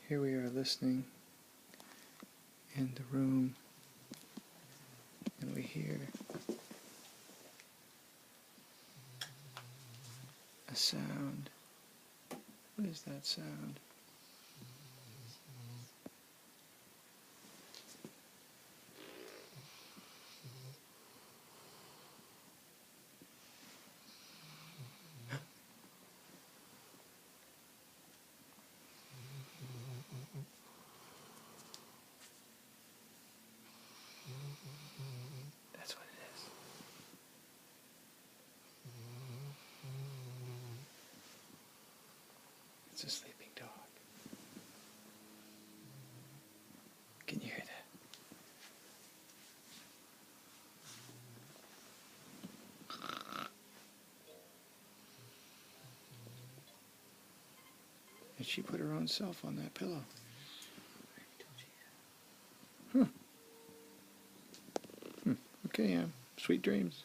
Here we are listening in the room, and we hear a sound. What is that sound? That's what it is. It's a sleeping dog. Can you hear that? And she put her own self on that pillow. Huh. Okay, Em. Sweet dreams.